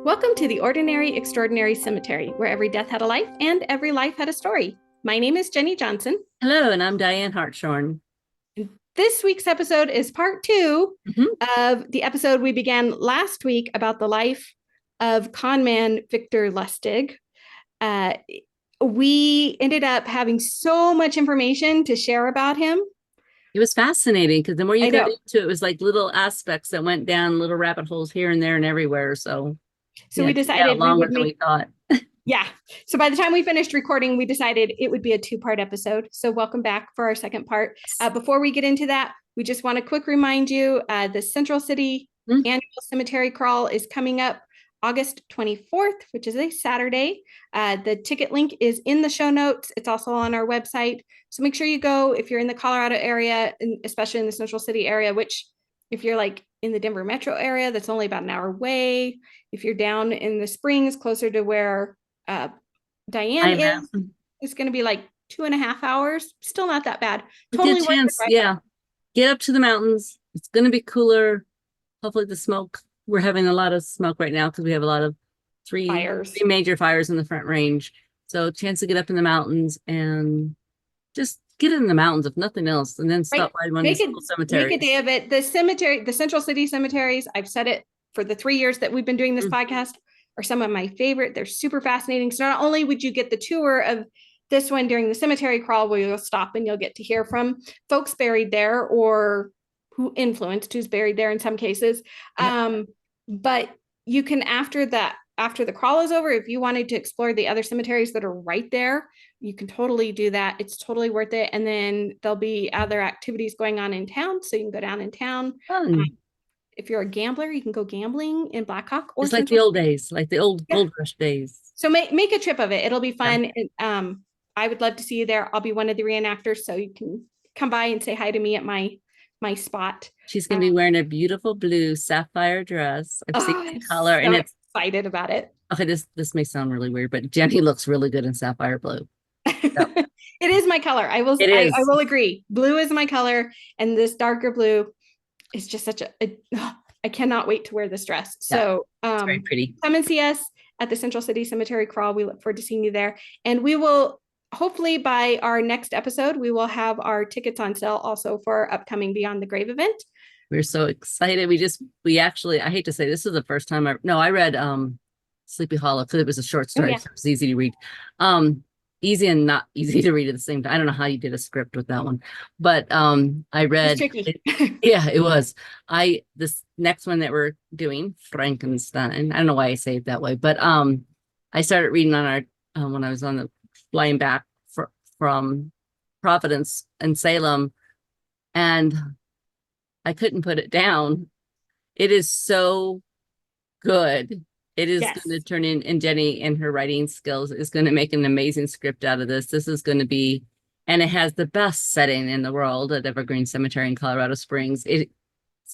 Welcome to the Ordinary Extraordinary Cemetery, where every death had a life and every life had a story. My name is Jennie Johnson. Hello, and I'm Diane Hartshorn. This week's episode is part two of the episode we began last week about the life of conman Victor Lustig. We ended up having so much information to share about him. It was fascinating because the more you got into it, it was like little aspects that went down little rabbit holes here and there and everywhere. So we decided we would than we thought. Yeah. So by the time we finished recording, we decided it would be a two-part episode. So welcome back for our second part. Before we get into that, we just want to quick remind you, the Central City Annual Cemetery Crawl is coming up August 24th, which is a Saturday. The ticket link is in the show notes. It's also on our website. So make sure you go if you're in the Colorado area, and especially in the Central City area, which if you're like in the Denver metro area, that's only about an hour away. If you're down in the Springs, closer to where Diane is going to be like 2.5 hours. Still not that bad. Totally worth it. Yeah. Get up to the mountains. It's going to be cooler. Hopefully the smoke. We're having a lot of smoke right now because we have a lot of three major fires in the Front Range. So chance to get up in the mountains and just get in the mountains, if nothing else, and then stop by one of these cool cemeteries. Make a day of it. The Central City cemeteries, I've said it for the 3 years that we've been doing this podcast, are some of my favorite. They're super fascinating. So not only would you get the tour of this one during the cemetery crawl, where you'll stop and you'll get to hear from folks buried there or who influenced who's buried there in some cases. But you can, after the crawl is over, if you wanted to explore the other cemeteries that are right there, you can totally do that. It's totally worth it. And then there'll be other activities going on in town. So you can go down in town. If you're a gambler, you can go gambling in Blackhawk. Or it's like the old days, like the old gold rush days. So make a trip of it. It'll be fun. Yeah. I would love to see you there. I'll be one of the reenactors, so you can come by and say hi to me at my spot. She's going to be wearing a beautiful blue sapphire dress. I've seen the color, and it's excited about it. Okay, this may sound really weird, but Jennie looks really good in sapphire blue. So. It is my color. I will agree. Blue is my color, and this darker blue is just such I cannot wait to wear this dress. So it's very pretty. Come and see us at the Central City Cemetery Crawl. We look forward to seeing you there. And we will, hopefully by our next episode, we will have our tickets on sale also for our upcoming Beyond the Grave event. We're so excited. We actually, I hate to say, this is the first time I read Sleepy Hollow, because it was a short story. So it was easy to read. Easy and not easy to read at the same time. I don't know how you did a script with that one, but I read it was this next one that we're doing, Frankenstein. I don't know why I say it that way, but I started reading on our when I was on the flying back from Providence and Salem, and I couldn't put it down. It is so good. It is going to turn in, and Jennie and her writing skills is going to make an amazing script out of this. This is going to be, and it has the best setting in the world at Evergreen Cemetery in Colorado Springs. It's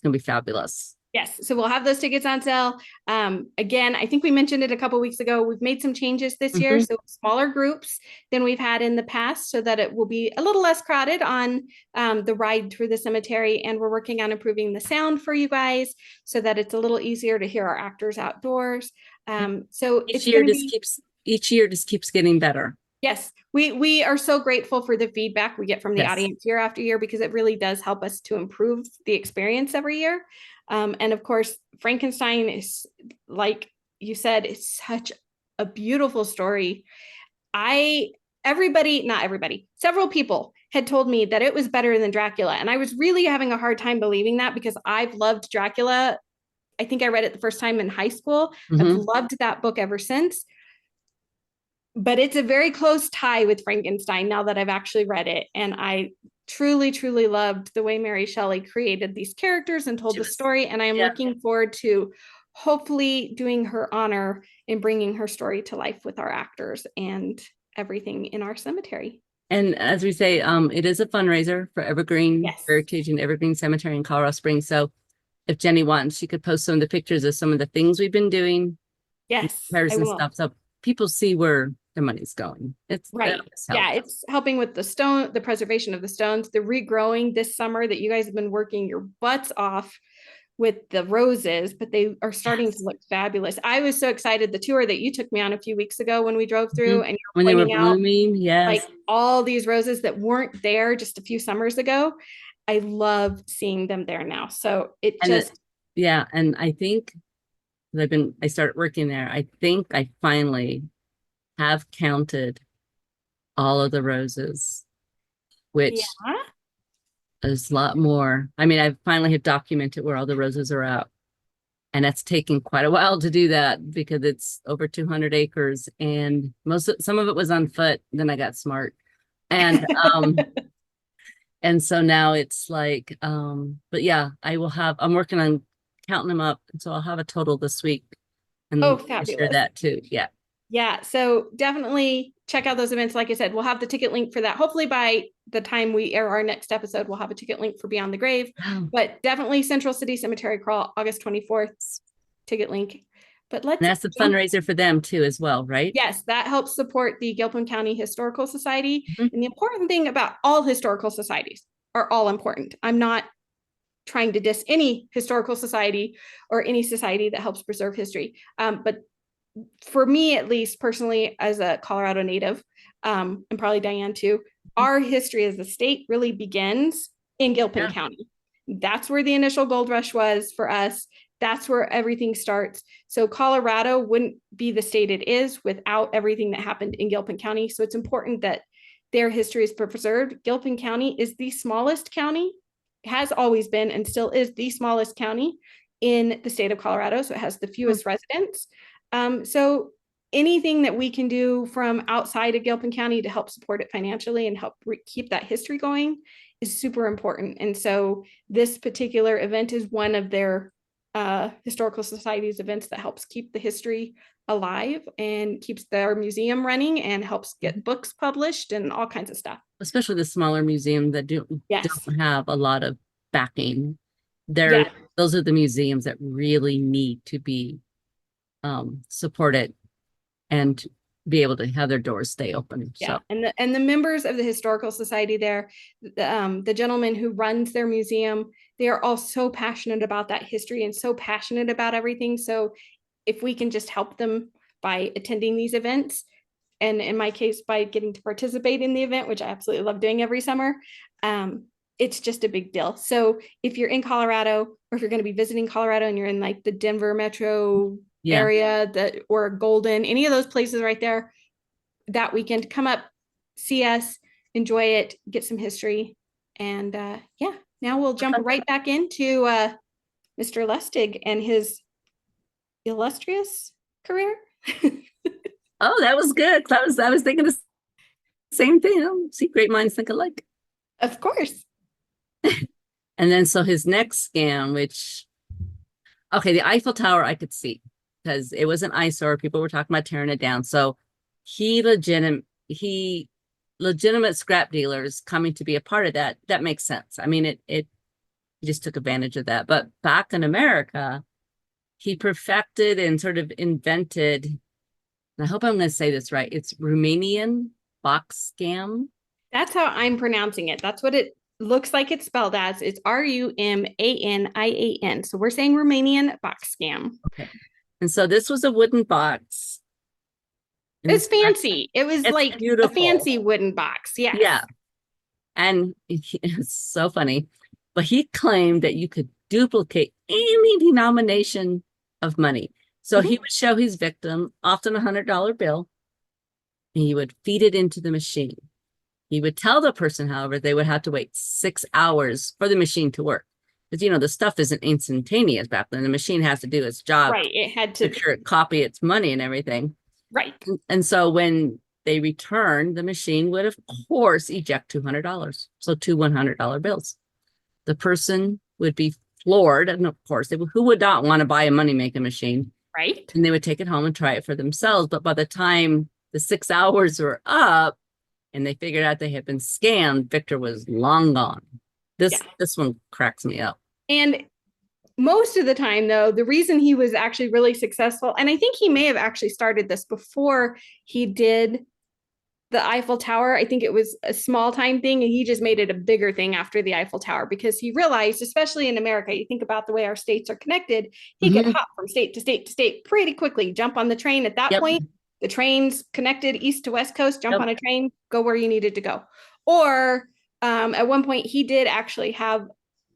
going to be fabulous. Yes. So we'll have those tickets on sale. Again, I think we mentioned it a couple of weeks ago. We've made some changes this year. So smaller groups than we've had in the past, so that it will be a little less crowded on the ride through the cemetery. And we're working on improving the sound for you guys so that it's a little easier to hear our actors outdoors. So each year just keeps getting better. Yes, we are so grateful for the feedback we get from the audience year after year, because it really does help us to improve the experience every year. And of course, Frankenstein is, like you said, it's such a beautiful story. Several people had told me that it was better than Dracula. And I was really having a hard time believing that, because I've loved Dracula. I think I read it the first time in high school. I've loved that book ever since. But it's a very close tie with Frankenstein now that I've actually read it. And I truly, truly loved the way Mary Shelley created these characters and told the story. And I am looking forward to hopefully doing her honor in bringing her story to life with our actors and everything in our cemetery. And as we say, it is a fundraiser for Evergreen Heritage and Evergreen Cemetery in Colorado Springs. So if Jennie wants, she could post some of the pictures of some of the things we've been doing. Yes, and stuff, so people see where the money's going. It's right. It's helping with the preservation of the stones, the regrowing this summer that you guys have been working your butts off with the roses, but they are starting to look fabulous. I was so excited. The tour that you took me on a few weeks ago when we drove through and you were when they were pointing out blooming, yes, like all these roses that weren't there just a few summers ago. I love seeing them there now. So it and just, yeah, and I think I started working there. I think I finally have counted all of the roses, yeah. which is a lot more. I mean, I finally have documented where all the roses are at. And that's taken quite a while to do that because it's over 200 acres and some of it was on foot. Then I got smart. And and so now it's like but yeah, I'm working on counting them up. And so I'll have a total this week and Oh, share fabulous. that too. Yeah. Yeah. So definitely check out those events. Like I said, we'll have the ticket link for that. Hopefully by the time we air our next episode, we'll have a ticket link for Beyond the Grave, but definitely Central City Cemetery Crawl, August 24th, ticket link. But And that's the fundraiser for them too, as well, right? Yes, that helps support the Gilpin County Historical Society. Mhm. And the important thing about all historical societies are all important. I'm not trying to diss any historical society or any society that helps preserve history. But for me, at least personally, as a Colorado native, and probably Dianne too, our history as a state really begins in Gilpin County. That's where the initial gold rush was for us. That's where everything starts. So Colorado wouldn't be the state it is without everything that happened in Gilpin County. So it's important that their history is preserved. Gilpin County is the smallest county, has always been and still is the smallest county in the state of Colorado. So it has the fewest residents. So anything that we can do from outside of Gilpin County to help support it financially and help keep that history going is super important. And so this particular event is one of their historical society's events that helps keep the history alive and keeps their museum running and helps get books published and all kinds of stuff. Especially the smaller museum that don't have a lot of backing. Those are the museums that really need to be supported and be able to have their doors stay open. Yeah. So And the members of the historical society there, the gentleman who runs their museum, they are all so passionate about that history and so passionate about everything. So if we can just help them by attending these events, and in my case, by getting to participate in the event, which I absolutely love doing every summer, it's just a big deal. So if you're in Colorado, or if you're going to be visiting Colorado and you're in like the Denver metro area, or Golden, any of those places right there, that weekend, come up, see us, enjoy it, get some history. And now we'll jump right back into Mr. Lustig and his illustrious career. Oh, that was good. I was thinking the same thing. See, great minds think alike. Of course. And then so his next scam, the Eiffel Tower I could see because it was an eyesore. People were talking about tearing it down. So legitimate scrap dealers coming to be a part of that makes sense. I mean, it just took advantage of that. But back in America, he perfected and sort of invented, and I hope I'm going to say this right, it's Romanian box scam. That's how I'm pronouncing it. That's what it looks like it's spelled as. It's Rumanian. So we're saying Romanian box scam. Okay. And so this was a wooden box. It's fancy. It was like beautiful. A fancy wooden box. Yes. Yeah. And it's so funny. But he claimed that you could duplicate any denomination of money. So he would show his victim often $100 bill, and he would feed it into the machine. He would tell the person, however, they would have to wait 6 hours for the machine to work. Because, the stuff isn't instantaneous back then. The machine has to do its job. Right. It had to copy its money and everything. Right. And so when they returned, the machine would, of course, eject $200. So 2 $100 bills. The person would be floored. And of course, who would not want to buy a money-making machine? Right. And they would take it home and try it for themselves. But by the time the 6 hours were up and they figured out they had been scammed, Victor was long gone. This one cracks me up. And most of the time, though, the reason he was actually really successful, and I think he may have actually started this before the Eiffel Tower. I think it was a small time thing, and he just made it a bigger thing after the Eiffel Tower because he realized, especially in America, you think about the way our states are connected, he could hop from state to state to state pretty quickly, jump on the train at that point. The train's connected east to west coast, jump on a train, go where you needed to go. Or at one point, he did actually have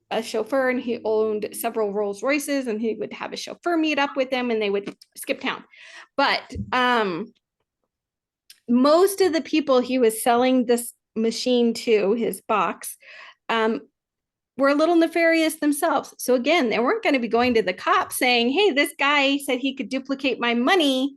a chauffeur, and he owned several Rolls Royces, and he would have a chauffeur meet up with them and they would skip town. But most of the people he was selling this machine to, his box, were a little nefarious themselves. So again, they weren't going to be going to the cops saying, hey, this guy said he could duplicate my money,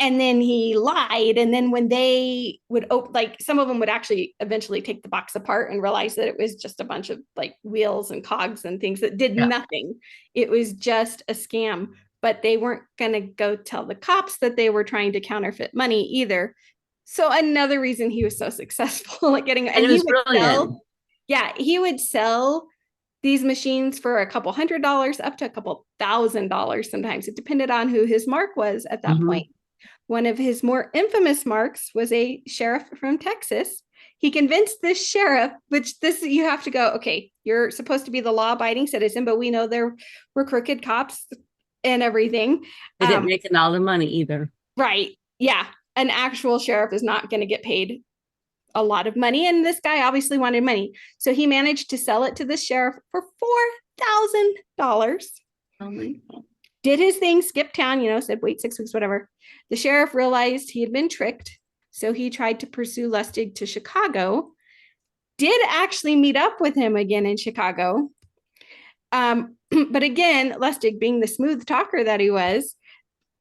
and then he lied. And then when they would like, some of them would actually eventually take the box apart and realize that it was just a bunch of like wheels and cogs and things that did nothing. It was just a scam. But they weren't going to go tell the cops that they were trying to counterfeit money either. So another reason he was so successful at getting, and he would sell, he would sell these machines for a couple $100 up to a couple $1,000 sometimes. It depended on who his mark was at that point. One of his more infamous marks was a sheriff from Texas. He convinced this sheriff, which this, you have to go, okay, you're supposed to be the law-abiding citizen, but we know there were crooked cops and everything. They didn't make all the money either. Right. Yeah. An actual sheriff is not going to get paid a lot of money. And this guy obviously wanted money. So he managed to sell it to the sheriff for $4,000. Did his thing, skipped town, said, wait 6 weeks, whatever. The sheriff realized he had been tricked. So he tried to pursue Lustig to Chicago, did actually meet up with him again in Chicago. But again, Lustig, being the smooth talker that he was,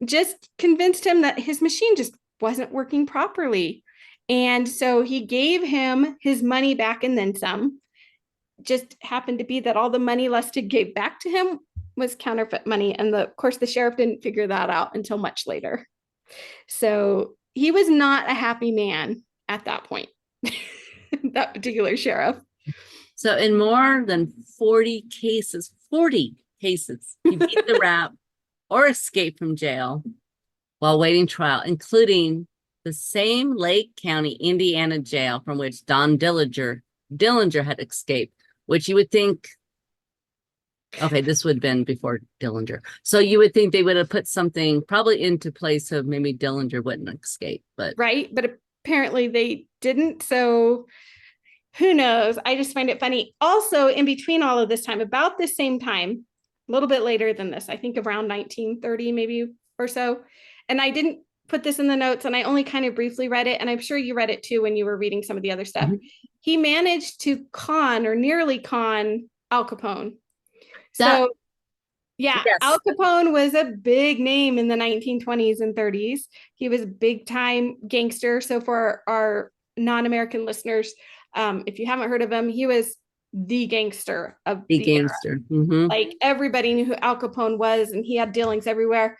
just convinced him that his machine just wasn't working properly. And so he gave him his money back and then some. Just happened to be that all the money Lustig gave back to him was counterfeit money. And of course, the sheriff didn't figure that out until much later. So he was not a happy man at that point, that particular sheriff. So in more than 40 cases, he beat the rap or escaped from jail while waiting trial, including the same Lake County, Indiana jail from which Don Dillinger had escaped, which you would think, okay, this would have been before Dillinger. So you would think they would have put something probably into place so maybe Dillinger wouldn't escape, but right. But apparently they didn't. So who knows? I just find it funny. Also, in between all of this time, about the same time, a little bit later than this, I think around 1930 maybe or so. And I didn't put this in the notes, and I only kind of briefly read it. And I'm sure you read it too when you were reading some of the other stuff. He managed to con or nearly con Al Capone. So yeah, yes. Al Capone was a big name in the 1920s and 30s. He was a big time gangster. So for our non-American listeners, if you haven't heard of him, he was the gangster of the gangster. Like everybody knew who Al Capone was, and he had dealings everywhere.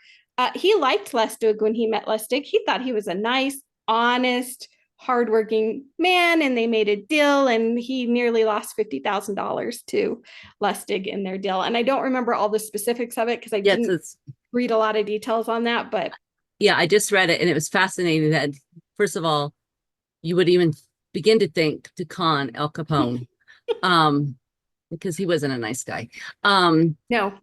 He liked Lustig when he met Lustig. He thought he was a nice, honest, hardworking man, and they made a deal, and he nearly lost $50,000 to Lustig in their deal. And I don't remember all the specifics of it because I didn't read a lot of details on that. But yeah, I just read it, and it was fascinating that, first of all, you would even begin to think to con Al Capone, because he wasn't a nice guy. No.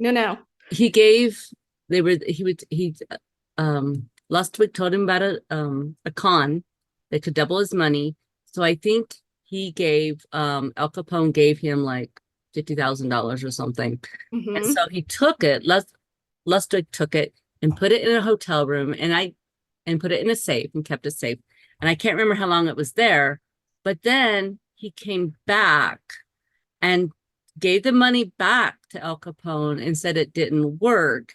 Lustig told him about a con that could double his money. So I think he gave Al Capone gave him like $50,000 or something. And so he took it. Lustig took it and put it in a hotel room, and put it in a safe and kept it safe. And I can't remember how long it was there, but then he came back and gave the money back to Al Capone and said it didn't work.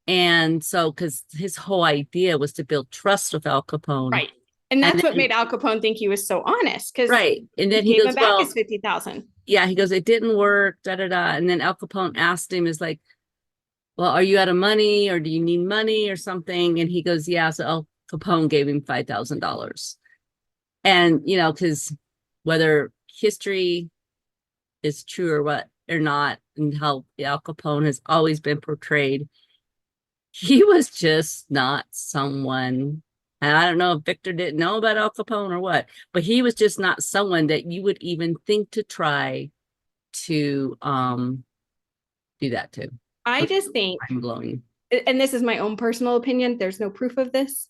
And so, because his whole idea was to build trust with Al Capone. Right. And that's what made Al Capone think he was so honest. Because and then he gave goes, him back his $50,000. Yeah, he goes, it didn't work, And then Al Capone asked him, is like, well, are you out of money, or do you need money or something? And he goes, yeah. So Al Capone gave him $5,000. And, because whether history is true or not, and how Al Capone has always been portrayed, he was just not someone And I don't know if Victor didn't know about Al Capone or what, but he was just not someone that you would even think to try to do that to. I just think, Mind blowing. and this is my own personal opinion, there's no proof of this,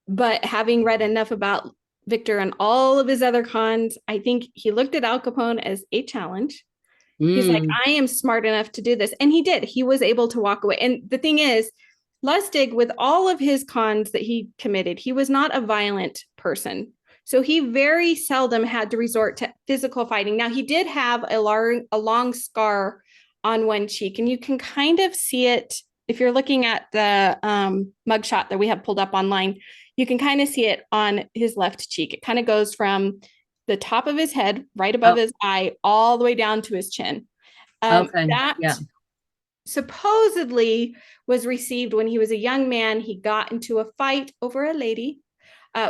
but having read enough about Victor and all of his other cons, I think he looked at Al Capone as a challenge. He's like, I am smart enough to do this. And he did. He was able to walk away. And the thing is, Lustig, with all of his cons that he committed, he was not a violent person. So he very seldom had to resort to physical fighting. Now, he did have a long scar on one cheek, and you can kind of see it if you're looking at the mugshot that we have pulled up online. You can kind of see it on his left cheek. It kind of goes from the top of his head, right above his eye, all the way down to his chin. That supposedly was received when he was a young man. He got into a fight over a lady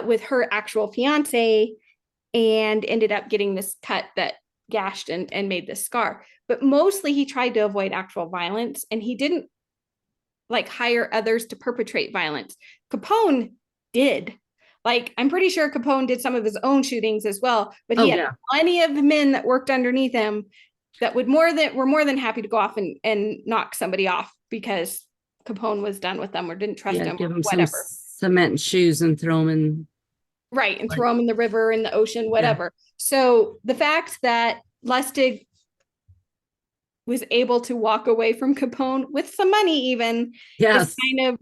with her actual fiance and ended up getting this cut that gashed and made this scar. But mostly he tried to avoid actual violence, and he didn't like hire others to perpetrate violence. Capone did. Like, I'm pretty sure Capone did some of his own shootings as well, but he had plenty of men that worked underneath him that were more than happy to go off and knock somebody off because Capone was done with them or didn't trust him, give him whatever. some cement shoes and throw them in. Right, and throw them in the river, in the ocean, whatever. Yeah. So the fact that Lustig was able to walk away from Capone with some money even is kind of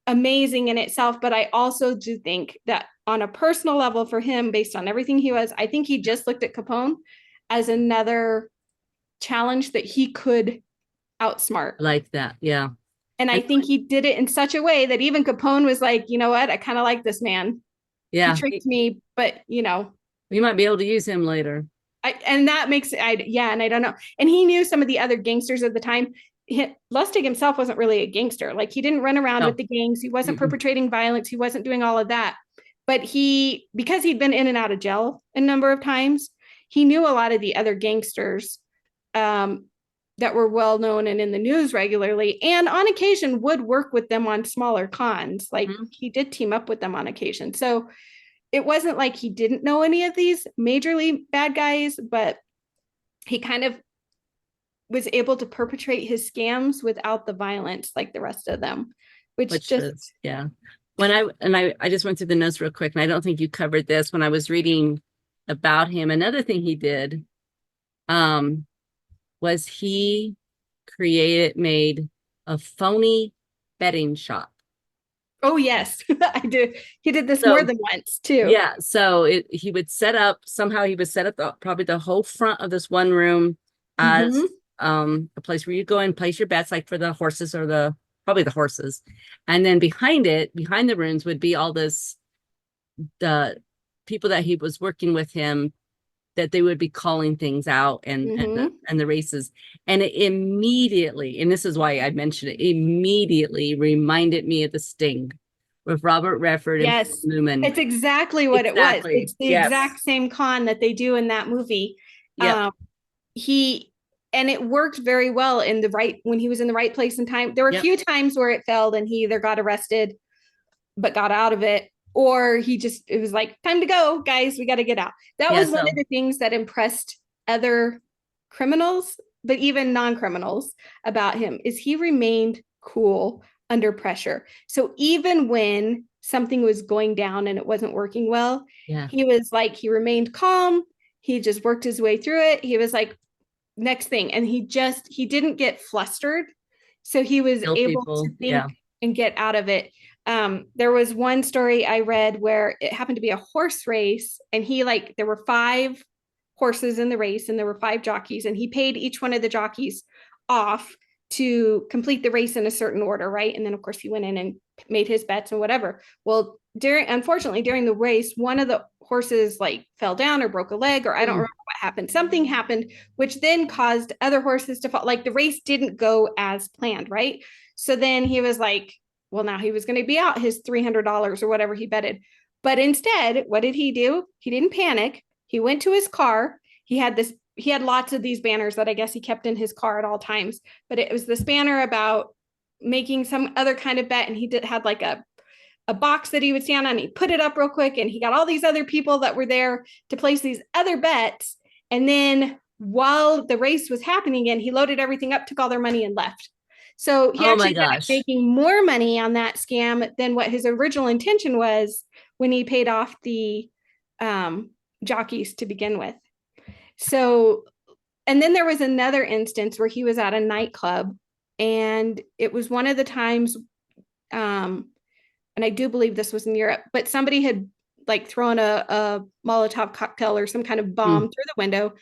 amazing in itself. But I also do think that on a personal level for him, based on everything he was, I think he just looked at Capone as another challenge that he could outsmart. Like that, yeah. And I think he did it in such a way that even Capone was like, you know what, I kind of like this man. Yeah. He tricked me, but you know. We might be able to use him later. And that makes and I don't know. And he knew some of the other gangsters at the time. Lustig himself wasn't really a gangster. Like, he didn't run around with the gangs. He wasn't perpetrating violence. He wasn't doing all of that. But because he'd been in and out of jail a number of times, he knew a lot of the other gangsters that were well known and in the news regularly, and on occasion would work with them on smaller cons. Like, he did team up with them on occasion. So it wasn't like he didn't know any of these majorly bad guys, but he kind of was able to perpetrate his scams without the violence like the rest of them, which just When I just went through the notes real quick, and I don't think you covered this when I was reading about him. Another thing he did was he made a phony betting shop. Oh, yes, I did. He did this more than once too. Yeah. So he would set up probably the whole front of this one room as a place where you go and place your bets, like for the horses or probably the horses. And then behind the rooms would be all the people that he was working with him, that they would be calling things out and the races. And it immediately, and this is why I mentioned it, immediately reminded me of The Sting with Robert Redford and Newman. It's exactly what it was. It's the exact same con that they do in that movie. And it worked very well when he was in the right place and time. There were a few times where it failed and he either got arrested but got out of it, or it was like, time to go, guys, we got to get out. That was one of the things that impressed other criminals, but even non-criminals, about him, is he remained cool under pressure. So even when something was going down and it wasn't working well, he remained calm. He just worked his way through it. He was like, next thing. And he didn't get flustered. So he was able to think and get out of it. There was one story I read where it happened to be a horse race, and there were 5 horses in the race and there were 5 jockeys, and he paid each one of the jockeys off to complete the race in a certain order. Right. And then of course he went in and made his bets and whatever. Well, unfortunately during the race, one of the horses fell down or broke a leg, or I don't remember what happened. Something happened, which then caused other horses to fall. Like, the race didn't go as planned. Right. So then he was like, well, now he was going to be out his $300 or whatever he betted. But instead, what did he do? He didn't panic. He went to his car. He had lots of these banners that I guess he kept in his car at all times. But it was this banner about making some other kind of bet. And he had a box that he would stand on. He put it up real quick, and he got all these other people that were there to place these other bets. And then while the race was happening again, he loaded everything up, took all their money, and left. So he Oh my actually ended up gosh. making more money on that scam than what his original intention was when he paid off the jockeys to begin with. So, and then there was another instance where he was at a nightclub, and it was one of the times, and I do believe this was in Europe, but somebody had like thrown a Molotov cocktail or some kind of bomb through the window.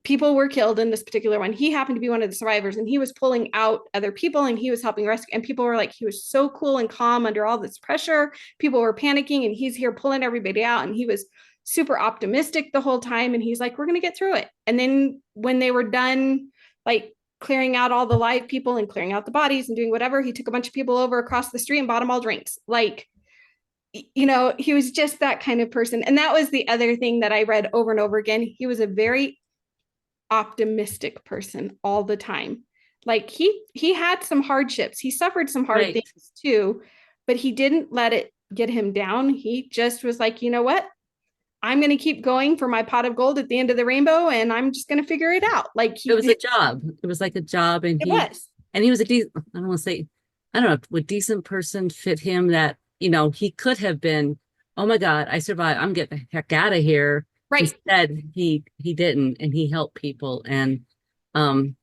People were killed in this particular one. He happened to be one of the survivors, and he was pulling out other people, and he was helping rescue. And people were like, he was so cool and calm under all this pressure. People were panicking, and he's here pulling everybody out. And he was super optimistic the whole time. And he's like, we're going to get through it. And then when they were done, like clearing out all the live people and clearing out the bodies and doing whatever, he took a bunch of people over across the street and bought them all drinks. Like, you know, he was just that kind of person. And that was the other thing that I read over and over again. He was a very optimistic person all the time. Like he had some hardships. He suffered some hard things too, but he didn't let it get him down. He just was like, you know what? I'm going to keep going for my pot of gold at the end of the rainbow, and I'm just going to figure it out. Like it was a job. It was like a job, and he was a decent, I don't want to say, I don't know, would decent person fit him that, you know, he could have been, oh my God, I survived. I'm getting the heck out of here. Right. Instead, he didn't, and he helped people. And then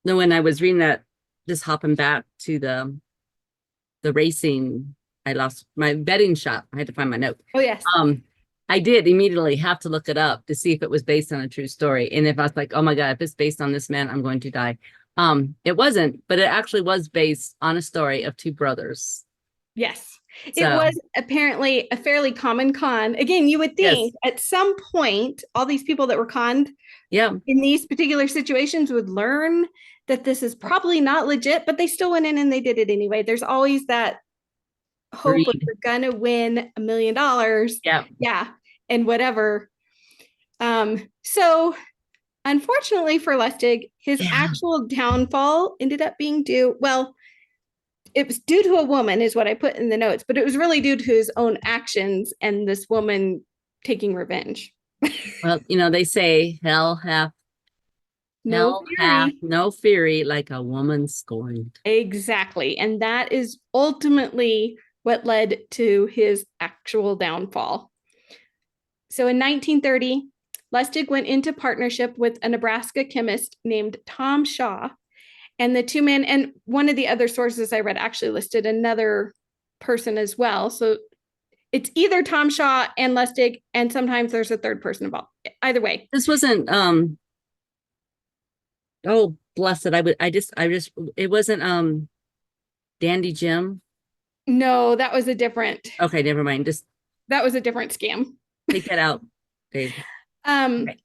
when I was reading that, just hopping back to the racing, I lost my betting shop. I had to find my note. Oh yes. I did immediately have to look it up to see if it was based on a true story. And if I was like, oh my God, if it's based on this man, I'm going to die. It wasn't, but it actually was based on a story of two brothers. Yes. So, it was apparently a fairly common con. Again, you would think at some point, all these people that were conned in these particular situations would learn that this is probably not legit, but they still went in and they did it anyway. There's always that hope of you're gonna win $1 million. Yeah. And whatever. So unfortunately for Lustig, his actual downfall ended up being due, well, it was due to a woman is what I put in the notes, but it was really due to his own actions and this woman taking revenge. Well, you know, they say hell hath no fury like a woman scorned. Exactly. And that is ultimately what led to his actual downfall. So in 1930, Lustig went into partnership with a Nebraska chemist named Tom Shaw. And the two men, and one of the other sources I read actually listed another person as well. So it's either Tom Shaw and Lustig, and sometimes there's a third person involved. Either way. This wasn't, oh, blessed. It wasn't, Dandy Jim. No, that was a different. Okay, never mind. That was a different scam. Take that out, Dave. Okay.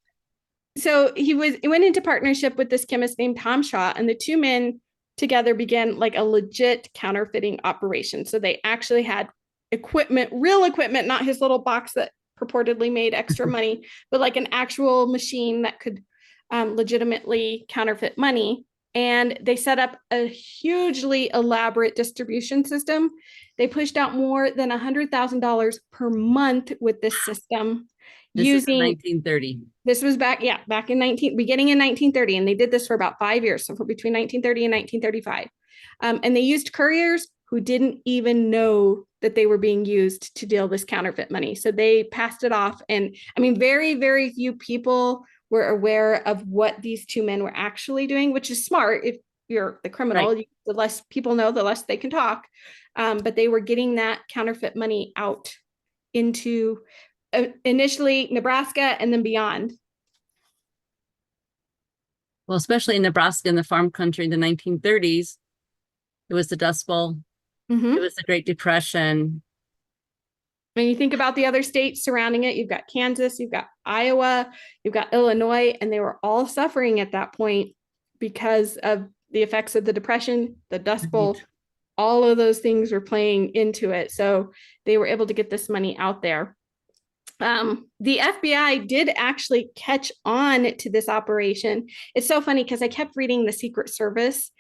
So he went into partnership with this chemist named Tom Shaw, and the two men together began like a legit counterfeiting operation. So they actually had equipment, real equipment, not his little box that purportedly made extra money, but like an actual machine that could legitimately counterfeit money. And they set up a hugely elaborate distribution system. They pushed out more than $100,000 per month with this system. This is 1930. This was back in beginning in 1930, and they did this for about 5 years. So for between 1930 and 1935. And they used couriers who didn't even know that they were being used to deal this counterfeit money. So they passed it off. And I mean, very, very few people were aware of what these two men were actually doing, which is smart. If you're the criminal, the less people know, the less they can talk. But they were getting that counterfeit money out into initially Nebraska and then beyond. Well, especially in Nebraska, in the farm country in the 1930s, it was the Dust Bowl. It was the Great Depression. When you think about the other states surrounding it, you've got Kansas, you've got Iowa, you've got Illinois, and they were all suffering at that point because of the effects of the Depression, the Dust Bowl. All of those things were playing into it. So they were able to get this money out there. The FBI did actually catch on to this operation. It's so funny because I kept reading the Secret Service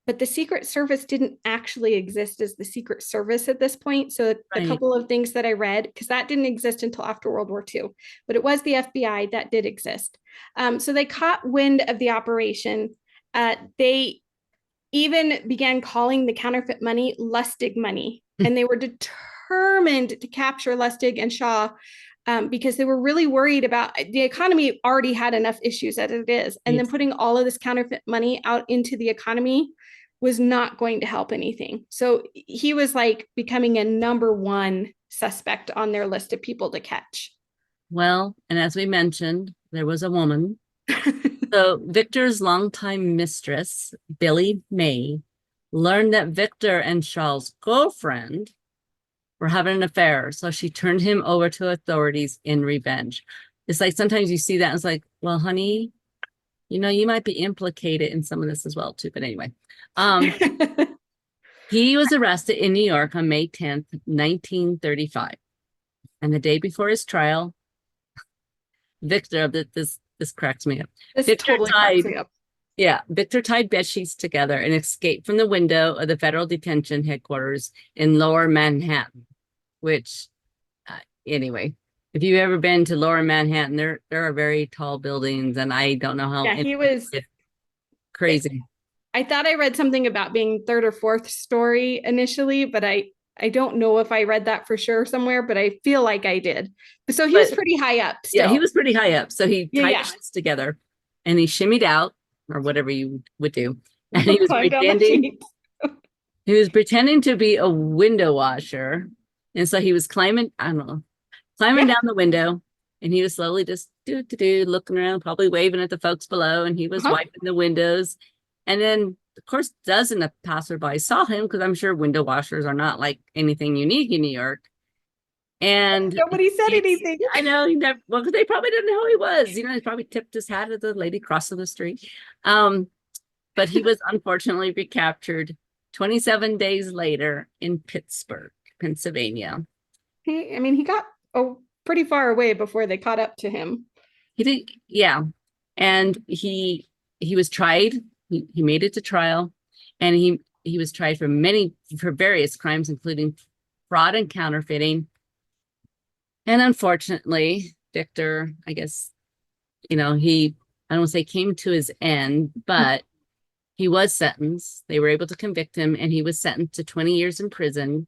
but the Secret Service didn't actually exist as the Secret Service at this point. So the couple of things that I read, because that didn't exist until after World War II, but it was the FBI that did exist. So they caught wind of the operation. They even began calling the counterfeit money Lustig money, and they were determined to capture Lustig and Shaw because they were really worried about the economy already had enough issues as it is. And then putting all of this counterfeit money out into the economy was not going to help anything. So he was like becoming a number one suspect on their list of people to catch. Well, and as we mentioned, there was a woman. So Victor's longtime mistress, Billy May, learned that Victor and Shaw's girlfriend were having an affair. So she turned him over to authorities in revenge. It's like sometimes you see that and it's like, well, honey, you know, you might be implicated in some of this as well, too. But anyway, he was arrested in New York on May 10th, 1935. And the day before his trial, Victor, this cracks me up. Victor tied bed sheets together and escaped from the window of the federal detention headquarters in Lower Manhattan, which, anyway, if you've ever been to Lower Manhattan, there are very tall buildings, and I don't know how. Yeah, he was crazy. I thought I read something about being third or fourth story initially, but I don't know if I read that for sure somewhere, but I feel like I did. So he was pretty high up still. Yeah, he was pretty high up. So he tied his sheets together and he shimmied out, or whatever you would do. And he was pretending to be a window washer. And so he was climbing down the window, and he was slowly just looking around, probably waving at the folks below, and he was wiping the windows. And then, of course, dozens of passerby saw him, because I'm sure window washers are not like anything unique in New York. And nobody said anything. I know, because they probably didn't know who he was. You know, he probably tipped his hat at the lady crossing the street. But he was unfortunately recaptured 27 days later in Pittsburgh, Pennsylvania. He got pretty far away before they caught up to him. He did, yeah. And he was tried. He made it to trial, and he was tried for various crimes, including fraud and counterfeiting. And unfortunately, Victor, I guess, I don't say came to his end, but he was sentenced. They were able to convict him, and he was sentenced to 20 years in prison.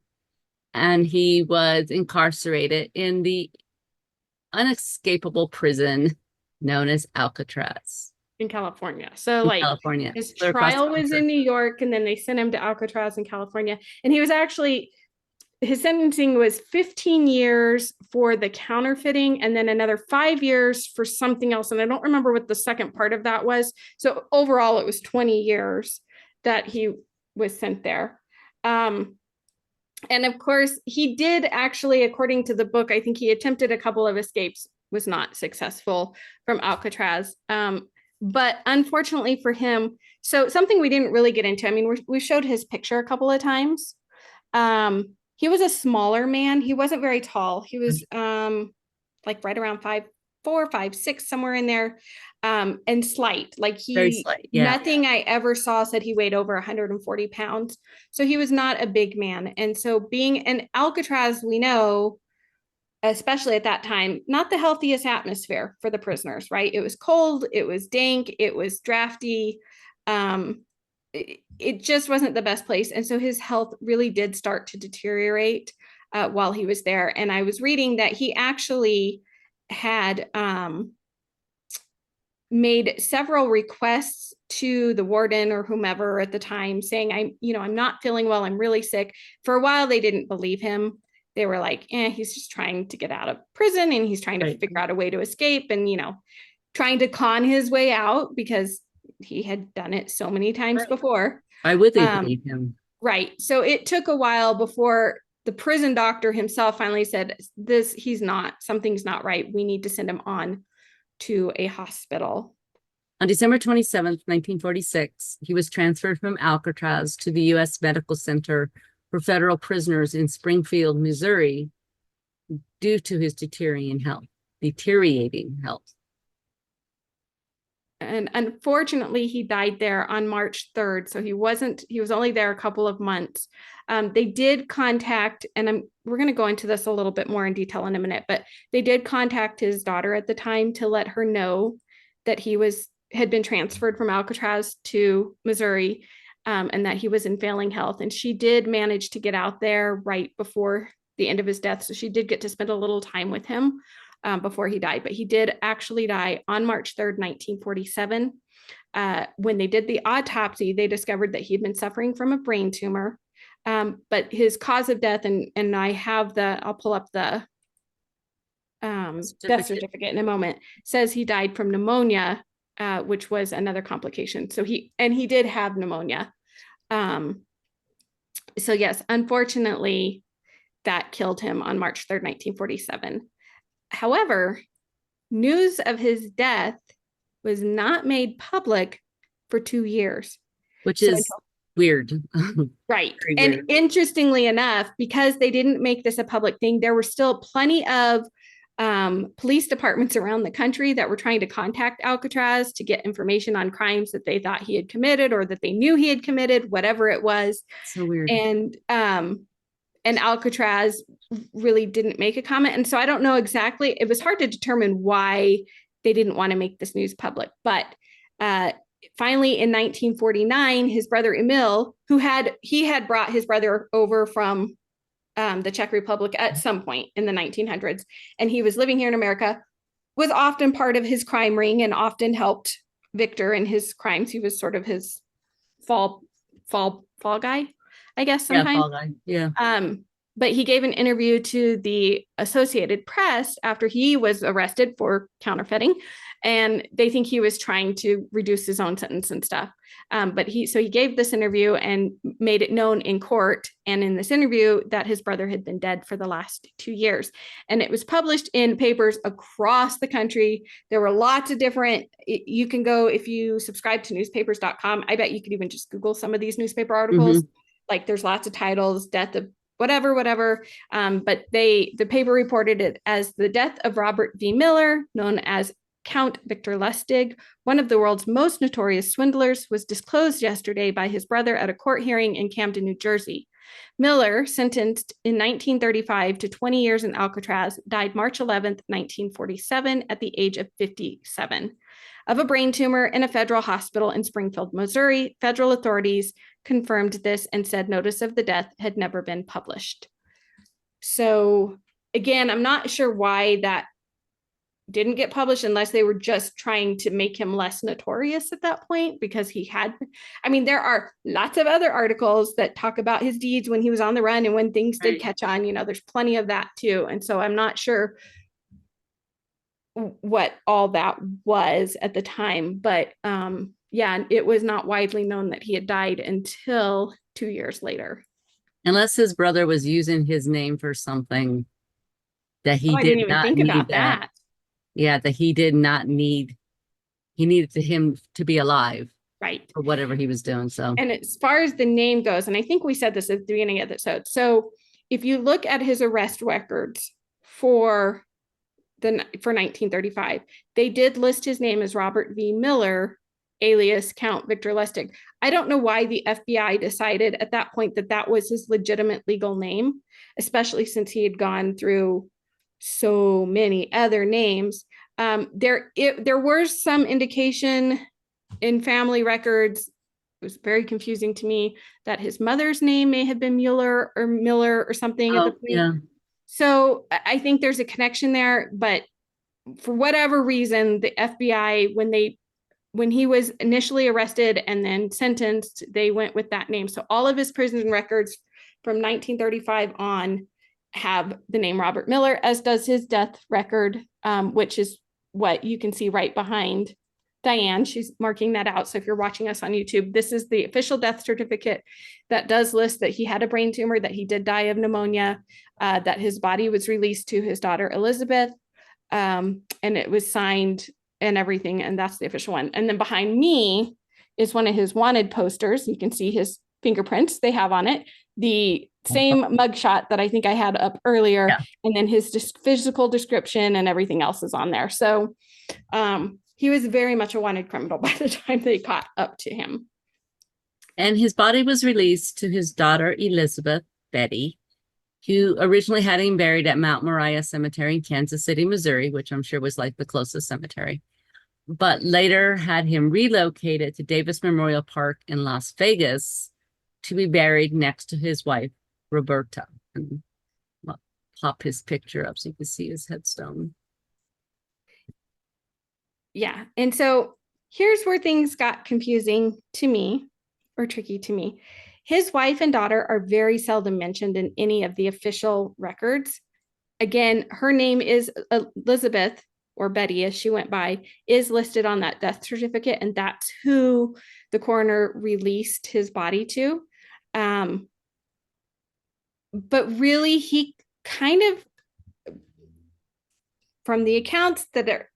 And he was incarcerated in the unescapable prison known as Alcatraz. In California. So California. His trial was in New York, and then they sent him to Alcatraz in California. And he was his sentencing was 15 years for the counterfeiting, and then another 5 years for something else. And I don't remember what the second part of that was. So overall, it was 20 years that he was sent there. And of course, he did actually, according to the book, I think he attempted a couple of escapes, was not successful from Alcatraz. But unfortunately for him, so something we didn't really get into, we showed his picture a couple of times. He was a smaller man. He wasn't very tall. He was like right around 5'4", 5'6", somewhere in there, and slight. Very slight, yeah. Nothing I ever saw said he weighed over 140 pounds. So he was not a big man. And so being in Alcatraz, we know, especially at that time, not the healthiest atmosphere for the prisoners, right? It was cold, it was dank, it was drafty. It just wasn't the best place. And so his health really did start to deteriorate while he was there. And I was reading that he actually had made several requests to the warden or whomever at the time saying, I'm not feeling well, I'm really sick. For a while, they didn't believe him. They were like, he's just trying to get out of prison, and he's trying to figure out a way to escape, and, trying to con his way out because he had done it so many times before. Why would they believe him? Right. So it took a while before the prison doctor himself finally said, something's not right. We need to send him on to a hospital. On December 27th, 1946, he was transferred from Alcatraz to the U.S. Medical Center for Federal Prisoners in Springfield, Missouri, due to his deteriorating health. And unfortunately, he died there on March 3rd. So he was only there a couple of months. They did contact, and we're going to go into this a little bit more in detail in a minute, but they did contact his daughter at the time to let her know that he had been transferred from Alcatraz to Missouri, and that he was in failing health. And she did manage to get out there right before the end of his death. So she did get to spend a little time with him before he died, but he did actually die on March 3rd, 1947. When they did the autopsy, they discovered that he had been suffering from a brain tumor. But his cause of death, and I'll pull up the death certificate in a moment, says he died from pneumonia, which was another complication. So he did have pneumonia. So yes, unfortunately, that killed him on March 3rd, 1947. However, news of his death was not made public for 2 years. Which is weird. Right. And weird. Interestingly enough, because they didn't make this a public thing, there were still plenty of police departments around the country that were trying to contact Alcatraz to get information on crimes that they thought he had committed or that they knew he had committed, whatever it was. So weird. And Alcatraz really didn't make a comment. And so I don't know exactly, it was hard to determine why they didn't want to make this news public. But finally, in 1949, his brother Emil, he had brought his brother over from the Czech Republic at some point in the 1900s, and he was living here in America, was often part of his crime ring and often helped Victor in his crimes. He was sort of his fall guy, I guess, sometimes. Yeah, fall guy. Yeah. But he gave an interview to the Associated Press after he was arrested for counterfeiting, and they think he was trying to reduce his own sentence and stuff. But he gave this interview and made it known in court and in this interview that his brother had been dead for the last 2 years. And it was published in papers across the country. There were lots of different, you can go, if you subscribe to newspapers.com, I bet you could even just Google some of these newspaper articles. Mm-hmm. Like there's lots of titles, death of whatever. But the paper reported it as the death of Robert V. Miller, known as Count Victor Lustig, one of the world's most notorious swindlers, was disclosed yesterday by his brother at a court hearing in Camden, New Jersey. Miller, sentenced in 1935 to 20 years in Alcatraz, died March 11th, 1947, at the age of 57, of a brain tumor in a federal hospital in Springfield, Missouri. Federal authorities confirmed this and said notice of the death had never been published. So again, I'm not sure why that didn't get published, unless they were just trying to make him less notorious at that point, because there are lots of other articles that talk about his deeds when he was on the run and when things did catch on, there's plenty of that too. And so I'm not sure what all that was at the time, but it was not widely known that he had died until 2 years later. Unless his brother was using his name for something that he did not think about that. Yeah, that he did not need. He needed him to be alive, right, for whatever he was doing. So, and as far as the name goes, and I think we said this at the beginning of the episode. So, if you look at his arrest records for 1935, they did list his name as Robert V. Miller, alias Count Victor Lustig. I don't know why the FBI decided at that point that was his legitimate legal name, especially since he had gone through so many other names. There was some indication in family records, it was very confusing to me, that his mother's name may have been Mueller or Miller or something at the point. Yeah. So I think there's a connection there, but for whatever reason, the FBI, when he was initially arrested and then sentenced, they went with that name. So all of his prison records from 1935 on have the name Robert Miller, as does his death record, which is what you can see right behind Dianne. She's marking that out. So if you're watching us on YouTube, this is the official death certificate that does list that he had a brain tumor, that he did die of pneumonia, that his body was released to his daughter Elizabeth, and it was signed and everything. And that's the official one. And then behind me is one of his wanted posters. You can see his fingerprints they have on it. The same mugshot that I think I had up earlier, yeah. And then his physical description and everything else is on there. So he was very much a wanted criminal by the time they caught up to him. And his body was released to his daughter, Elizabeth Betty, who originally had him buried at Mount Moriah Cemetery in Kansas City, Missouri, which I'm sure was like the closest cemetery, but later had him relocated to Davis Memorial Park in Las Vegas to be buried next to his wife, Roberta. And I'll pop his picture up so you can see his headstone. Yeah. And so here's where things got confusing to me, or tricky to me. His wife and daughter are very seldom mentioned in any of the official records. Again, her name is Elizabeth, or Betty as she went by, is listed on that death certificate, and that's who the coroner released his body to. But really, he kind of, from the accounts that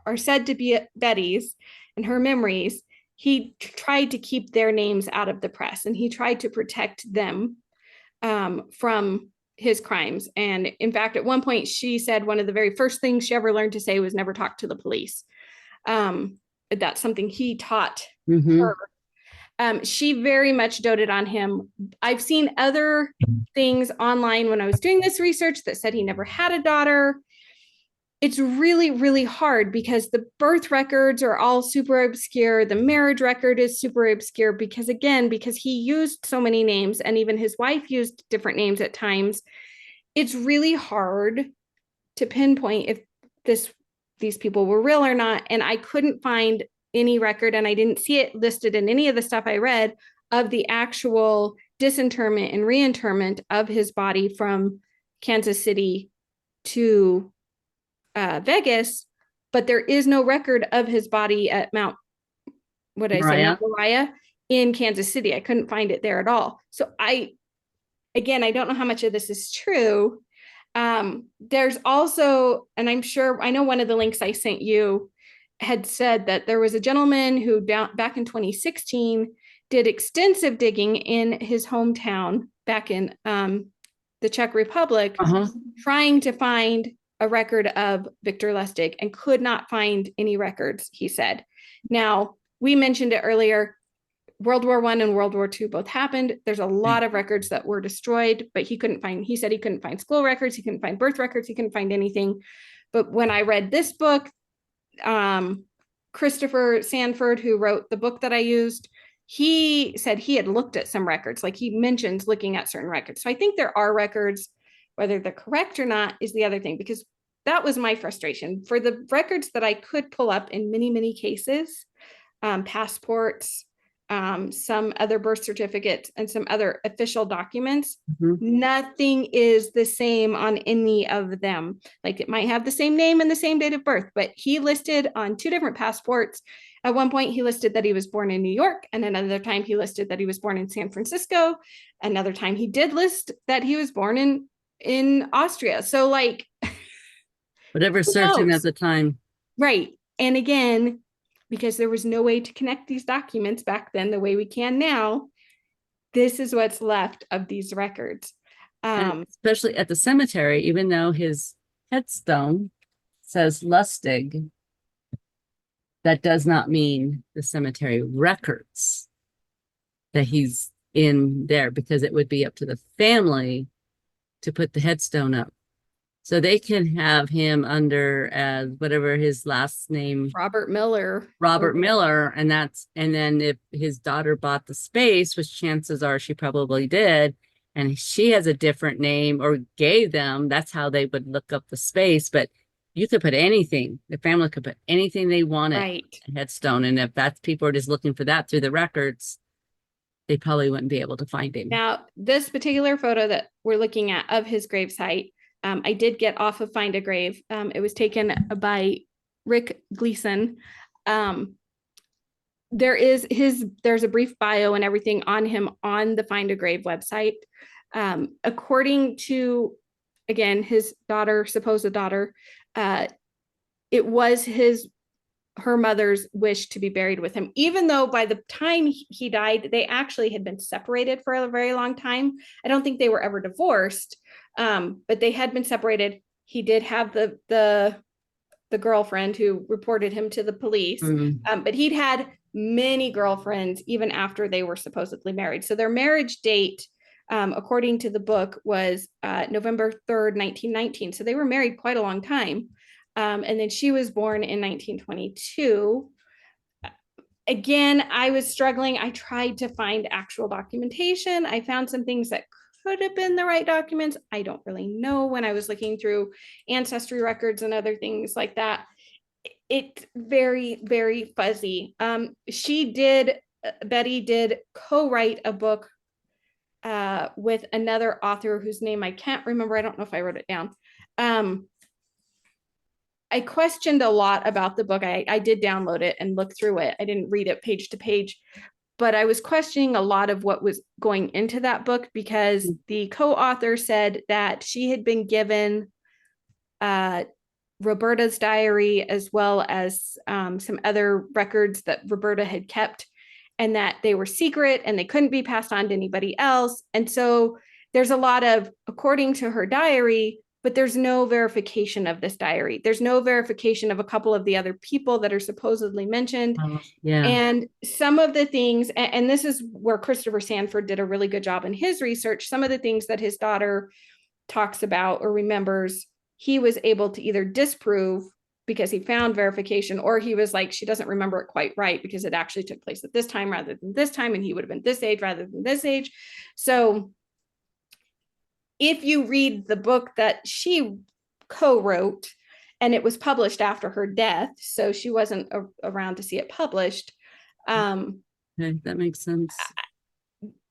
are said to be Betty's and her memories, he tried to keep their names out of the press, and he tried to protect them from his crimes. And in fact, at one point, she said one of the very first things she ever learned to say was never talk to the police. That's something he taught her. She very much doted on him. I've seen other things online when I was doing this research that said he never had a daughter. It's really, really hard because the birth records are all super obscure. The marriage record is super obscure because, again, because he used so many names, and even his wife used different names at times. It's really hard to pinpoint if these people were real or not. And I couldn't find any record, and I didn't see it listed in any of the stuff I read, of the actual disinterment and reinterment of his body from Kansas City to Vegas, but there is no record of his body at Mount Moriah in Kansas City. I couldn't find it there at all. So I don't know how much of this is true. There's also, and I know one of the links I sent you had said that there was a gentleman who back in 2016 did extensive digging in his hometown back in the Czech Republic, trying to find a record of Victor Lustig, and could not find any records, he said. Now, we mentioned it earlier, World War I and World War II both happened. There's a lot of records that were destroyed, but he said he couldn't find school records, he couldn't find birth records, he couldn't find anything. But when I read this book, Christopher Sanford, who wrote the book that I used, he said he had looked at some records, like he mentions looking at certain records. So I think there are records. Whether they're correct or not is the other thing, because that was my frustration. For the records that I could pull up in many, many cases, passports, some other birth certificates, and some other official documents, nothing is the same on any of them. Like, it might have the same name and the same date of birth, but he listed on 2 different passports. At one point, he listed that he was born in New York, and another time he listed that he was born in San Francisco. Another time he did list that he was born in Austria. So, like, whatever searching at the time. Right. And again, because there was no way to connect these documents back then the way we can now, this is what's left of these records. Especially at the cemetery, even though his headstone says Lustig, that does not mean the cemetery records that he's in there, because it would be up to the family to put the headstone up. So they can have him under as whatever his last name, Robert Miller, and then if his daughter bought the space, which chances are she probably did, and she has a different name or gave them, that's how they would look up the space. But you could put anything, the family could put anything they wanted, right, a headstone, and if that's people are just looking for that through the records, they probably wouldn't be able to find him. Now, this particular photo that we're looking at of his gravesite, I did get off of Find a Grave. It was taken by Rick Gleason. There's a brief bio and everything on him on the Find a Grave website. According to, again, his daughter, supposed daughter, it was her mother's wish to be buried with him, even though by the time he died, they actually had been separated for a very long time. I don't think they were ever divorced, but they had been separated. He did have the the girlfriend who reported him to the police. But he'd had many girlfriends even after they were supposedly married. So their marriage date, according to the book, was November 3rd, 1919. So they were married quite a long time. And then she was born in 1922. Again, I was struggling. I tried to find actual documentation. I found some things that could have been the right documents. I don't really know when I was looking through ancestry records and other things like that. It's very, very fuzzy. Betty did co-write a book with another author whose name I can't remember. I don't know if I wrote it down. I questioned a lot about the book. I did download it and look through it. I didn't read it page to page, but I was questioning a lot of what was going into that book because the co-author said that she had been given Roberta's diary as well as some other records that Roberta had kept, and that they were secret and they couldn't be passed on to anybody else. And so there's a lot of, according to her diary, but there's no verification of this diary. There's no verification of a couple of the other people that are supposedly mentioned. And some of the things, and this is where Christopher Sanford did a really good job in his research, some of the things that his daughter talks about or remembers, he was able to either disprove because he found verification, or he was like, she doesn't remember it quite right because it actually took place at this time rather than this time, and he would have been this age rather than this age. So if you read the book that she co-wrote, and it was published after her death, so she wasn't around to see it published. Okay, that makes sense.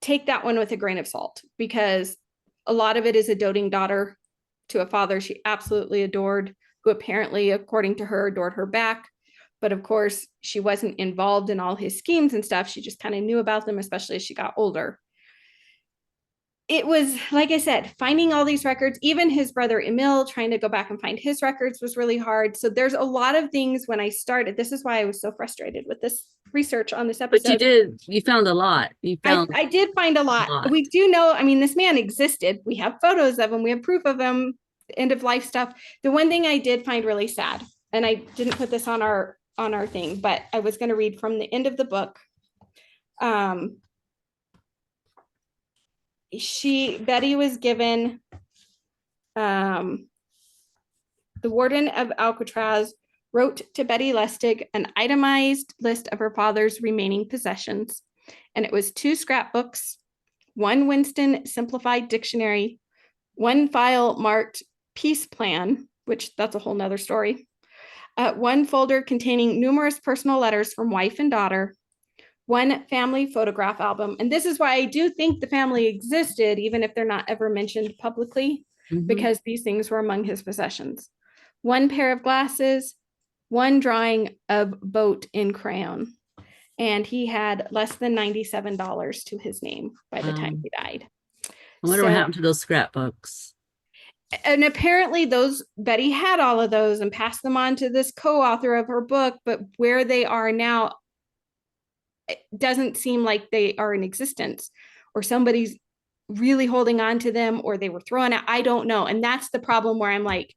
Take that one with a grain of salt, because a lot of it is a doting daughter to a father she absolutely adored, who apparently, according to her, adored her back. But of course, she wasn't involved in all his schemes and stuff. She just kind of knew about them, especially as she got older. It was, like I said, finding all these records, even his brother Emil trying to go back and find his records was really hard. So there's a lot of things when I started. This is why I was so frustrated with this research on this episode. But you found a lot. I did find a lot. We do know, I mean, this man existed. We have photos of him. We have proof of him, end of life stuff. The one thing I did find really sad, and I didn't put this on our thing, but I was going to read from the end of the book. Betty was given, the warden of Alcatraz wrote to Betty Lustig an itemized list of her father's remaining possessions. And it was 2 scrapbooks, 1 Winston simplified dictionary, 1 file marked peace plan, which that's a whole nother story, 1 folder containing numerous personal letters from wife and daughter, 1 family photograph album. And this is why I do think the family existed, even if they're not ever mentioned publicly, because these things were among his possessions. 1 pair of glasses, 1 drawing of boat in crayon. And he had less than $97 to his name by the time he died. I wonder what happened to those scrapbooks. And apparently Betty had all of those and passed them on to this co-author of her book, but where they are now, it doesn't seem like they are in existence, or somebody's really holding on to them, or they were thrown out. I don't know. And that's the problem where I'm like,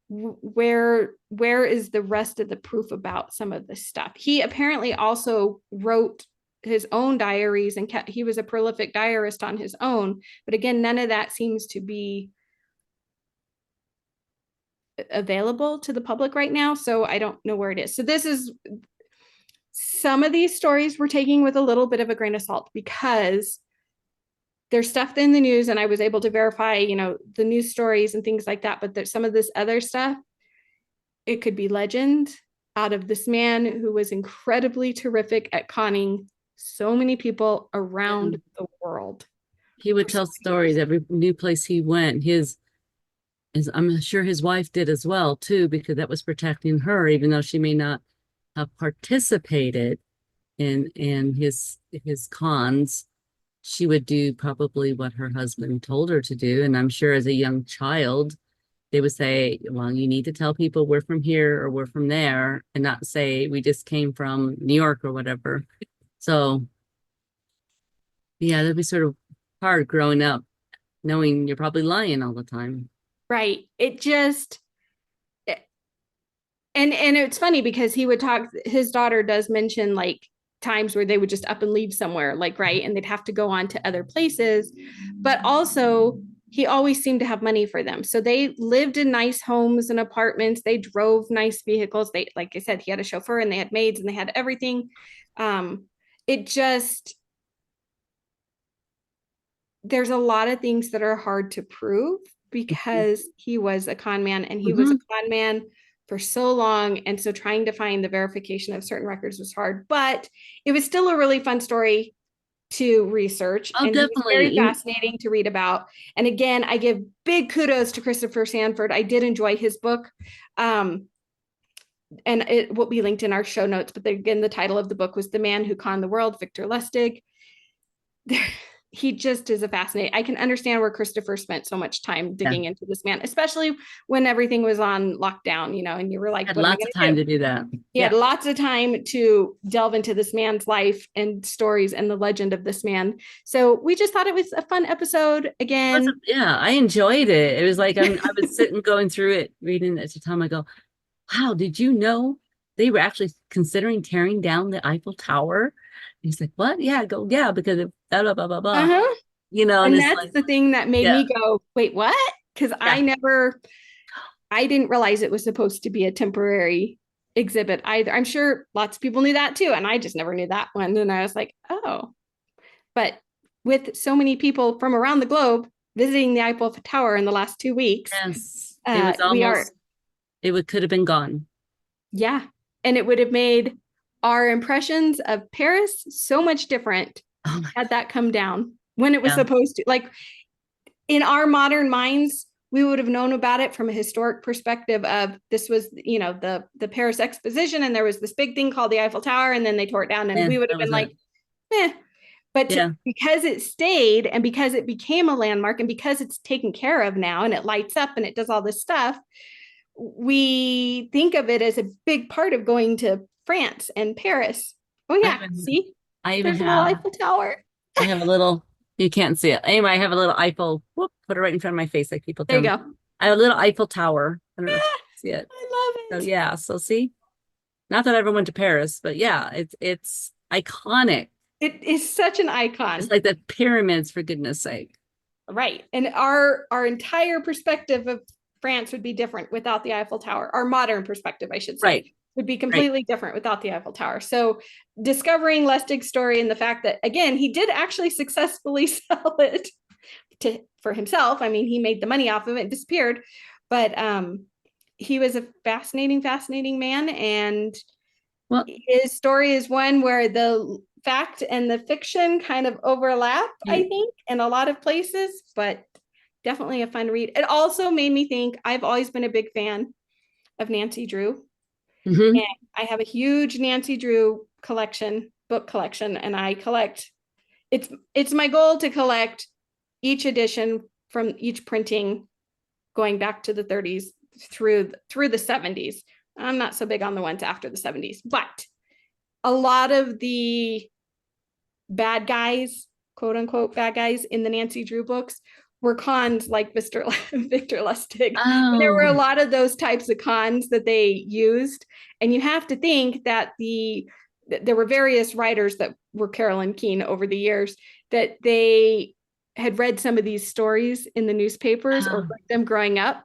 where is the rest of the proof about some of this stuff? He apparently also wrote his own diaries, and he was a prolific diarist on his own. But again, none of that seems to be available to the public right now. So I don't know where it is. So this is, some of these stories we're taking with a little bit of a grain of salt, because there's stuff in the news and I was able to verify, the news stories and things like that. But there's some of this other stuff, it could be legend out of this man who was incredibly terrific at conning so many people around the world. He would tell stories every new place he went. I'm sure his wife did as well too, because that was protecting her, even though she may not have participated in his cons. She would do probably what her husband told her to do. And I'm sure as a young child, they would say, well, you need to tell people we're from here or we're from there, and not say we just came from New York or whatever. So yeah, that'd be sort of hard growing up, knowing you're probably lying all the time. Right. And And it's funny because he would talk, his daughter does mention like times where they would just up and leave somewhere, like, right, and they'd have to go on to other places. But also, he always seemed to have money for them. So they lived in nice homes and apartments. They drove nice vehicles. They, like I said, he had a chauffeur and they had maids and they had everything. It just, there's a lot of things that are hard to prove because he was a con man, and he was a con man for so long. And so trying to find the verification of certain records was hard, but it was still a really fun story to research. Oh, and he was very definitely. fascinating to read about. And again, I give big kudos to Christopher Sanford. I did enjoy his book. And it will be linked in our show notes, but again, the title of the book was The Man Who Conned the World, Victor Lustig. He just is a fascinating. I can understand where Christopher spent so much time digging into this man, especially when everything was on lockdown, you know, and you were like, Had what am I lots of gonna time do? to do that. He had lots of time to delve into this man's life and stories and the legend of this man. So we just thought it was a fun episode again. Yeah, I enjoyed it. It was like I was sitting going through it, reading it at the time. I go, wow, did you know they were actually considering tearing down the Eiffel Tower? He's like, what? Yeah, I go, yeah, because of blah, blah, blah, blah, blah. Uh-huh. You know, and And it's that's like, the thing that made yeah, me go, wait, what? Because yeah, I didn't realize it was supposed to be a temporary exhibit either. I'm sure lots of people knew that too. And I just never knew that one. And I was like, oh, but with so many people from around the globe visiting the Eiffel Tower in the last 2 weeks, yes. It was we are, almost, could have been gone. yeah. And it would have made our impressions of Paris so much different Oh my, had that come down when it was yeah. supposed to. Like, in our modern minds, we would have known about it from a historic perspective of this was, you know, the Paris Exposition, and there was this big thing called the Eiffel Tower, and then they tore it down, and we would That have was been like, it. eh. But Yeah. because it stayed, and because it became a landmark, and because it's taken care of now, and it lights up, and it does all this stuff, we think of it as a big part of going to France and Paris. Oh yeah, see, I even there's a little have, Eiffel Tower. I have a little, you can't see it. Anyway, I have a little Eiffel, whoop, put it right in front of my face, like people There tell you me. go. I have a little Eiffel Tower. I don't know if you can see it. I love So it. yeah, so see, not that I ever went to Paris, but yeah, it's iconic. It is such an It's icon. like the pyramids, for goodness sake. Right. And our entire perspective of France would be different without the Eiffel Tower. Our modern perspective, I should say, Right, would be right. completely different without the Eiffel Tower. So discovering Lustig's story and the fact that, again, he did actually successfully sell it for himself. I mean, he made the money off of it and disappeared. But he was a fascinating man. And Well, his story is one where the fact and the fiction kind of overlap, I think, in a lot of places, but definitely a fun read. It also made me think, I've always been a big fan of Nancy Drew. And I have a huge Nancy Drew book collection, and I collect, it's my goal to collect each edition from each printing going back to the 30s through the 70s. I'm not so big on the ones after the 70s, but a lot of the bad guys, quote unquote, bad guys in the Nancy Drew books were cons like Victor Lustig. And there were a lot of those types of cons that they used. And you have to think that there were various writers that were Carolyn Keene over the years that they had read some of these stories in the newspapers or read them growing up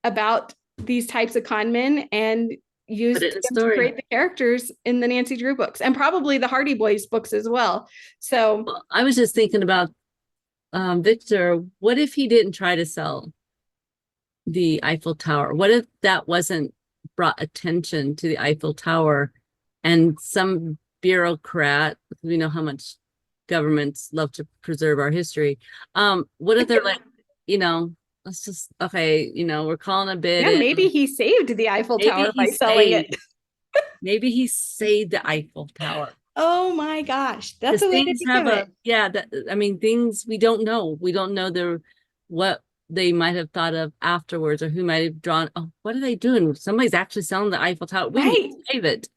about these types of con men and used them to create the characters in the Nancy Drew books and probably the Hardy Boys books as well. So I was just thinking about Victor. What if he didn't try to sell the Eiffel Tower? What if that wasn't brought attention to the Eiffel Tower and some bureaucrat, we know how much governments love to preserve our history. What if they're like, let's just, okay, we're calling a bid. Yeah, maybe he saved the Eiffel Tower by selling it. Maybe he saved the Eiffel Tower. Oh my gosh, that's a way to think of it. Yeah, I mean, things we don't know. We don't know what they might have thought of afterwards, or who might have drawn. Oh, what are they doing? Somebody's actually selling the Eiffel Tower. We need to save it.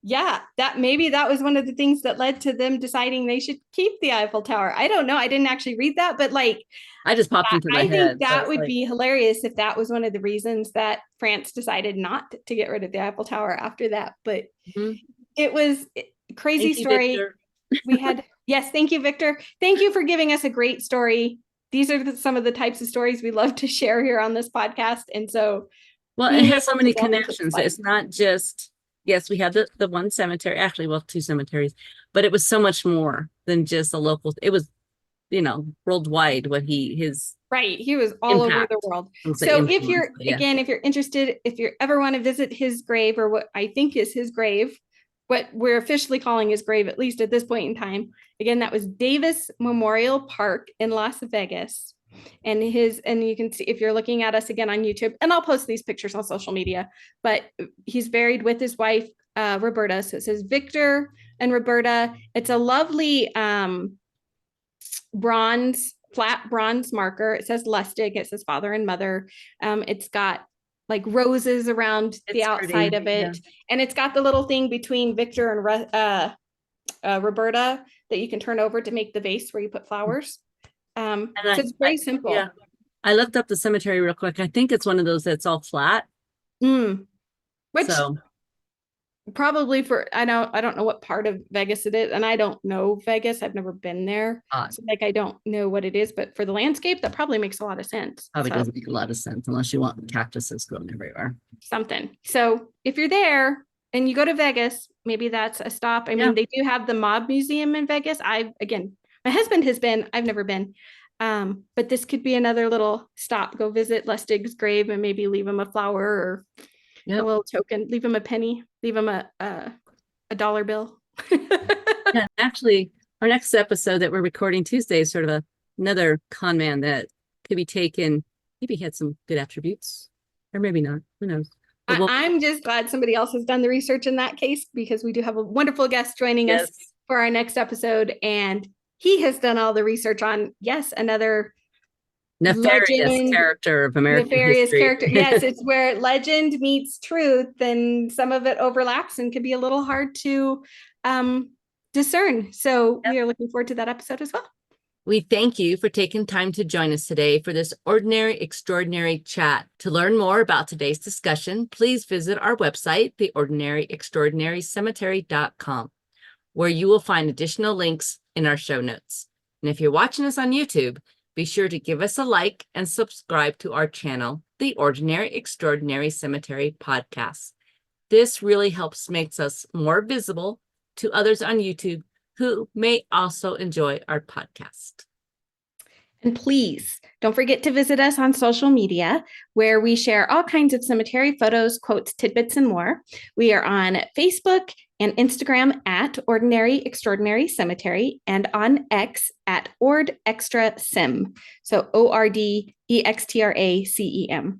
Yeah, maybe that was one of the things that led to them deciding they should keep the Eiffel Tower. I don't know. I didn't actually read that, but like, I just popped into my I think head. So that it's would like, be hilarious if that was one of the reasons that France decided not to get rid of the Eiffel Tower after that. But mhm. it was a crazy Thank you, story. Victor. We had, yes, thank you, Victor. Thank you for giving us a great story. These are some of the types of stories we love to share here on this podcast. And so Well, it being has so able to many delve into the connections. slides. It's not just, yes, we have the one cemetery, actually, well, two cemeteries, but it was so much more than just a local. It was, worldwide what his Right. He was all over the impact. world. I would say So if influence, you're, but yeah. again, if you're interested, if you ever want to visit his grave, or what I think is his grave, what we're officially calling his grave, at least at this point in time, again, that was Davis Memorial Park in Las Vegas. And you can see, if you're looking at us again on YouTube, and I'll post these pictures on social media, but he's buried with his wife, Roberta. So it says Victor and Roberta. It's a lovely flat bronze marker. It says Lustig. It says father and mother. It's got like roses around the It's outside pretty. of Yeah. it. And it's got the little thing between Victor and Roberta that you can turn over to make the vase where you put flowers. So it's very simple. Yeah. I looked up the cemetery real quick. I think it's one of those that's all flat. Which So probably I don't know what part of Vegas it is, and I don't know Vegas. I've never been there, so like I don't know what it is. But for the landscape, that probably makes a lot of sense. probably doesn't make a lot of sense unless you want cactuses growing everywhere. Something. So if you're there and you go to Vegas, maybe that's a stop. I mean, they do have the Mob Museum in Vegas. My husband has been. I've never been. But this could be another little stop. Go visit Lustig's grave and maybe leave him a flower or a little token. Leave him a penny. Leave him a dollar bill. Yeah, actually, our next episode that we're recording Tuesday is sort of another con man that could be taken. Maybe he had some good attributes, or maybe not. Who knows? I'm just glad somebody else has done the research in that case, because we do have a wonderful guest joining us for our next episode, and he has done all the research on another nefarious character of American history. Character. Yes, it's where legend meets truth, and some of it overlaps and can be a little hard to discern. So we are looking forward to that episode as well. We thank you for taking time to join us today for this ordinary, extraordinary chat. To learn more about today's discussion, please visit our website, theordinaryextraordinarycemetery.com, where you will find additional links in our show notes. And if you're watching us on YouTube, be sure to give us a like and subscribe to our channel, The Ordinary Extraordinary Cemetery Podcast. This really makes us more visible to others on YouTube who may also enjoy our podcast. And please don't forget to visit us on social media, where we share all kinds of cemetery photos, quotes, tidbits, and more. We are on Facebook and Instagram at Ordinary Extraordinary Cemetery, and on X at OrdExtraCem. So OrdExtraCem.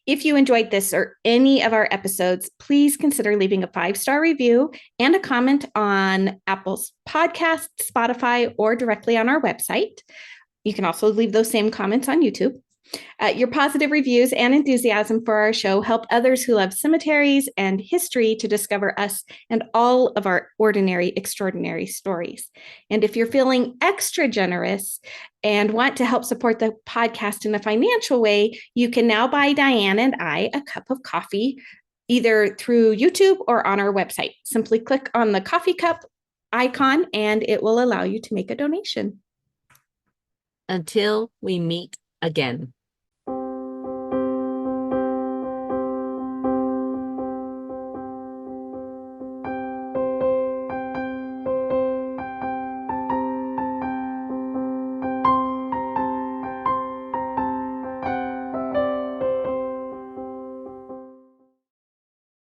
If you enjoyed this or any of our episodes, please consider leaving a 5-star review and a comment on Apple's podcast, Spotify, or directly on our website. You can also leave those same comments on YouTube. Your positive reviews and enthusiasm for our show help others who love cemeteries and history to discover us and all of our ordinary, extraordinary stories. And if you're feeling extra generous and want to help support the podcast in a financial way, you can now buy Dianne and I a cup of coffee, either through YouTube or on our website. Simply click on the coffee cup icon and it will allow you to make a donation. Until we meet again.